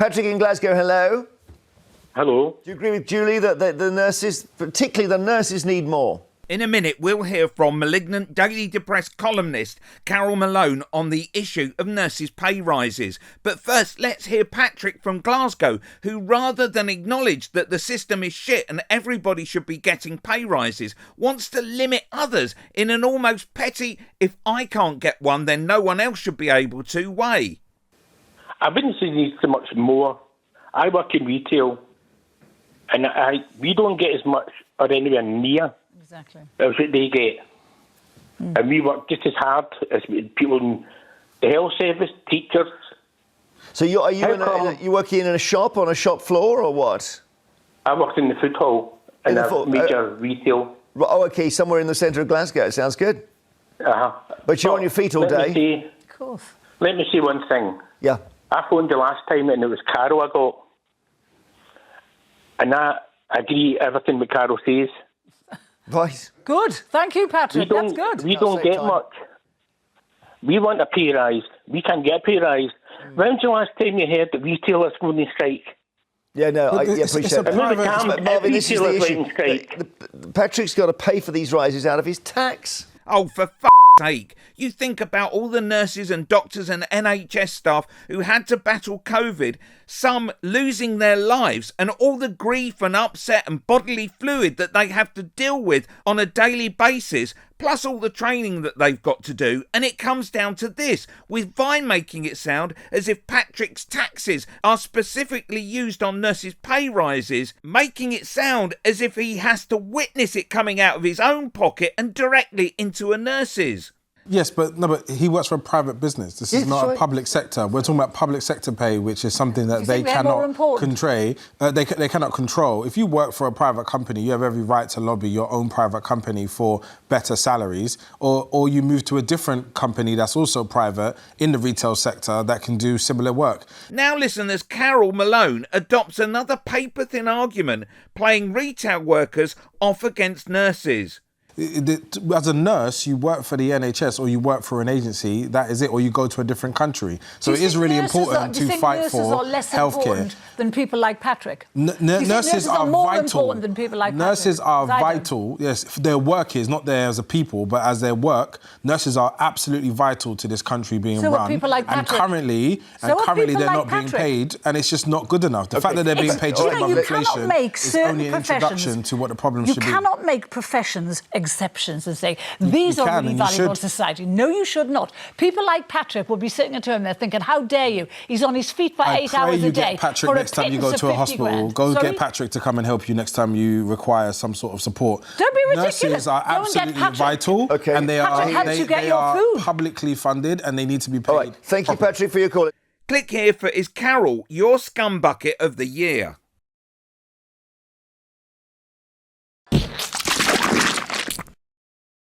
Patrick in Glasgow, hello. Hello. Do you agree with Julie that the nurses, particularly the nurses, need more? In a minute, we'll hear from malignant Daily Depressed columnist Carole Malone on the issue of nurses' pay rises. But first, let's hear Patrick from Glasgow, who, rather than acknowledge that the system is shit and everybody should be getting pay rises, wants to limit others in an almost petty, if I can't get one, then no one else should be able to way. I wouldn't say need so much more. I work in retail, and we don't get as much or anywhere near exactly as what they get. And we work just as hard as people in the health service, teachers. So you working in a shop, on a shop floor, or what? I work in the food hall in a major retail. Oh, okay, somewhere in the centre of Glasgow. Sounds good. But you're on your feet all day. Of course. Let me say one thing. Yeah. I phoned the last time and it was Carole I got. And I agree everything that Carole says. Right. Good. Thank you, Patrick. That's good. We don't get much. We want a pay rise. We can't get a pay rise. When's the last time you heard that retailers going on strike? Yeah, no, I appreciate it. But Marvin, this is the issue. Patrick's got to pay for these rises out of his tax. Oh, for sake. You think about all the nurses and doctors and NHS staff who had to battle COVID, some losing their lives, and all the grief and upset and bodily fluid that they have to deal with on a daily basis, plus all the training that they've got to do. And it comes down to this, with Vine making it sound as if Patrick's taxes are specifically used on nurses' pay rises, making it sound as if he has to witness it coming out of his own pocket and directly into a nurse's. Yes, but he works for a private business. This is not a public sector. We're talking about public sector pay, which is something that they cannot control. They cannot control. If you work for a private company, you have every right to lobby your own private company for better salaries, or you move to a different company that's also private in the retail sector that can do similar work. Now listen as Carole Malone adopts another paper-thin argument, playing retail workers off against nurses. As a nurse, you work for the NHS or you work for an agency, that is it, or you go to a different country. So it is really important to fight for healthcare. Nurses are less important than people like Patrick? Nurses are more vital. Important than people like nurses Patrick? Are vital. Yes, their work is not there as a people, but as their work, nurses are absolutely vital to this country being run. Are people like Patrick. And currently they're not being paid, and it's just not good enough. The fact that they're being paid just above inflation is only an introduction to what the problem should be. You cannot make professions exceptions and say, these are really valuable to society. No, you should not. People like Patrick will be sitting at home there thinking, how dare you? He's on his feet for 8 hours a day. Get Patrick next time you go to a hospital. Get Patrick to come and help you next time you require some sort of support. Don't be ridiculous. Nurses are absolutely vital, and they are publicly funded, and they need to be paid. All right. Thank you, Patrick, for your call. Click here for Is Carole Your Scumbucket of the Year?